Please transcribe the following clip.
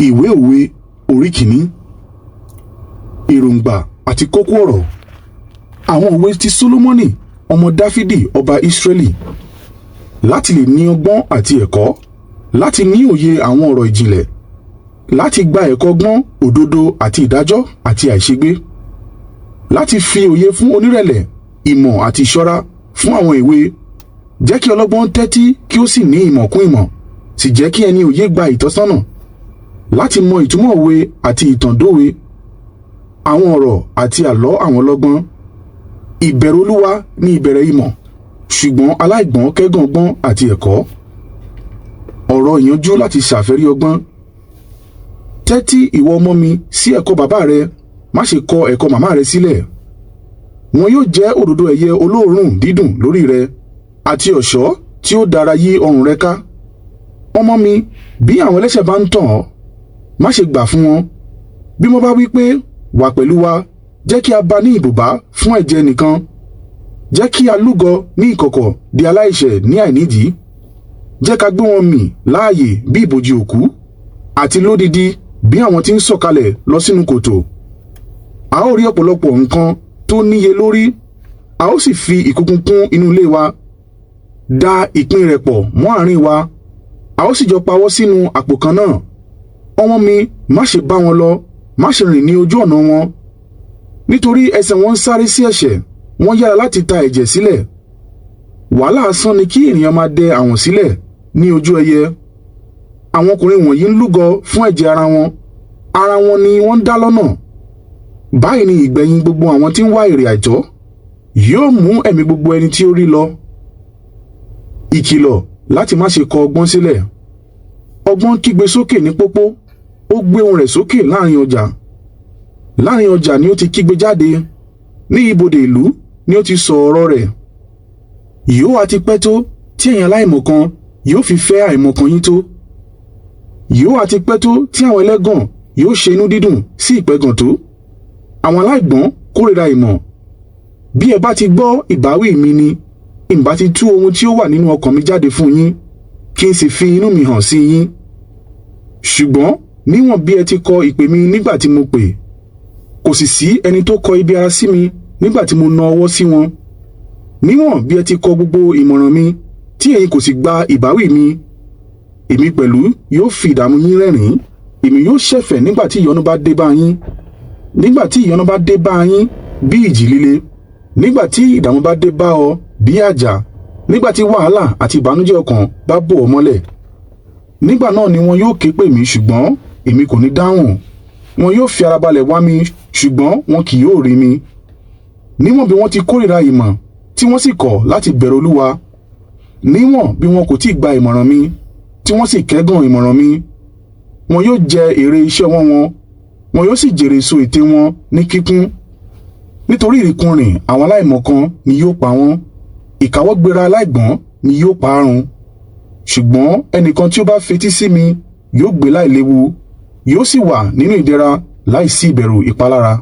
Ìwé òwe orí kìíní. Èròǹgbà àti kókó ọ̀rọ̀. Àwọn òwe ti Sólómọ́nì ọmọ Dáfídì ọba Ísírẹ́lì, láti lè ní ọgbọ́n àti ẹ̀kọ́, láti ní òye àwọn ọ̀rọ̀ ìjìnlẹ̀, láti gba ẹ̀kọ́ ọgbọ́n, òdodo àti ìdájọ́ àti àìṣègbé, láti fi òye fún onírẹ̀lẹ̀, ìmọ̀ àti ìṣọ́ra fún àwọn èwe. Jẹ́ kí ọlọ́gbọ́n tẹ́tí kí ó sì ní ìmọ̀ kún ìmọ̀, sì jẹ́ kí ẹni òye gba ìtọ́sọ́nà, láti mọ ìtumọ̀ òwe àti ìtàn dówe, àwọn ọ̀rọ̀ àti àlọ́ àwọn ọlọ́gbọ́n. Ìbẹ̀rù Olúwa ni ìbẹ̀rẹ̀ ìmọ̀, ṣùgbọ́n aláìgbọ́n kẹ́gàn ọgbọ́n àti ẹ̀kọ́. Ọ̀rọ̀ ìyànjú láti ṣàfẹ́rí ọgbọ́n. Tẹ́tí ìwọ ọmọ mi sí ẹ̀kọ́ bàbá rẹ, má ṣe kọ ẹ̀kọ́ màmá rẹ sílẹ̀. Wọn yóò jẹ́ òdòdó ẹ̀yẹ olóòórùn dídùn lórí rẹ, àti ọ̀ṣọ́ tí ó dára yí ọrùn rẹ ká. Ọmọ mi, bí àwọn ẹlẹ́ṣẹ̀ bá ń tàn ọ́, má ṣe gbà fún wọn. Bí wọ́n bá wí pé, wà pẹ̀lú wa, jẹ́ kí a bá ní ìbùbá fún ẹ̀jẹ̀ nìkan. Jẹ́ kí a lúgọ ní ìkọ̀kọ̀ di aláìṣẹ̀ ní àìnídìí. Jẹ́ ká gbé wọn mì láàyè bí ibojì òkú, àti lódidi bí àwọn tí ń sọ̀kalẹ̀ lọ sínú kòtò. A ó rí ọ̀pọ̀lọpọ̀ nǹkan tó níye lórí, a ó sì fi ìkùùkuu kún inú ilé wa. Da ìpín rẹ̀ pọ̀ mọ́ àárín wa, a ó sì jọ pawọ́ sínú àpò kan náà. Ọmọ mi, má ṣe bá wọn lọ, má ṣe rìn ní ojú ọ̀nà wọn. Nítorí ẹsẹ̀ wọn ń sáré sí ẹ̀ṣẹ̀, wọ́n yára láti ta ẹ̀jẹ̀ sílẹ̀. Wàhálà asán ni kí ènìyàn máa dẹ àwọ̀n sílẹ̀ ní ojú ẹyẹ. Àwọn ọkùnrin wọ̀nyí ń lúgọ fún ẹ̀jẹ̀ ara wọn ni wọ́n ń dá lọ́nà. Báyìí ni ìgbẹ̀yìn gbogbo àwọn tí ń wá èrè àìtọ́, yóò mú ẹ̀mí gbogbo ẹni tí ó rí lọ. Ìkìlọ̀ láti má ṣe kọ ọgbọ́n sílẹ̀. Ọgbọ́n kígbe sókè ní pópó, ó gbé ohùn rẹ̀ sókè láàrin ọjà. Láàrin ọjà ni ó ti kígbe jáde, ní ibodè ìlú ni ó ti sọ ọ̀rọ̀ rẹ̀. Yóò àti pẹ́ tó tí ẹ̀yin aláìmọ̀kan yóò fi fẹ́ àìmọ̀kan yín tó. Yóò àti pẹ́ tó tí àwọn ẹlẹ́gàn yóò ṣe inú dídùn sí ìpẹ̀gàn tó. Àwọn aláìgbọ́n kórìíra ìmọ̀. Bí ẹ bá ti gbọ́ ìbáwí mi ni, ìbá ti tú ohun tí ó wà nínú ọkàn mi jáde fún yín, kí n sì fi inú mi hàn sí yín. Ṣùgbọ́n níwọ̀n bí ẹ ti kọ ìpè mi nígbà tí mo pè, kò sì sí ẹni tó kọ ibi ara sí mi nígbà tí mo na ọwọ́ sí wọn. Níwọ̀n bí ẹ ti kọ gbogbo ìmọ̀ràn mi, tí ẹ̀yin kò sì gba ìbáwí mi, èmi pẹ̀lú yóò fi ìdààmú yín rẹ́rìn-ín. Èmi yóò ṣẹ̀fẹ̀ nígbà tí ìyọnu bá dé bá yín. Nígbà tí ìyọnu bá dé bá yín bí ìjì líle, nígbà tí ìdààmú bá dé bá ọ bí àjà, nígbà tí wàhálà àti ìbànújẹ́ ọkàn bá bò ọ́ mọ́lẹ̀. Nígbà náà ni wọn yóò ké pè mí, ṣùgbọ́n èmi kò ní dáhùn. Wọn yóò fi ara balẹ̀ wá mi, ṣùgbọ́n wọn kì yóò rí mi. Níwọ̀n bí wọ́n ti kórìíra ìmọ̀, tí wọ́n sì kọ̀ láti bẹ̀rù Olúwa, níwọ̀n bí wọn kò tí ì gba ìmọ̀ràn mi, tí wọ́n sì kẹ́gàn ìmọ̀ràn mi, wọn yóò jẹ èrè iṣẹ́ ọwọ́ wọn, wọn yóò sì jèrè èso ètè wọn ní kíkún. Nítorí ìrìnkúrìn àwọn aláìmọ̀kan ni yóò pa wọ́n, ìkáwọ́gbéra aláìgbọ́n ni yóò pa á run. Ṣùgbọ́n ẹnìkan tí ó bá fetí sí mi yóò gbé láìléwu, yóò sì wà nínú ìdẹ̀ra láìsí ìbẹ̀rù ìpalára.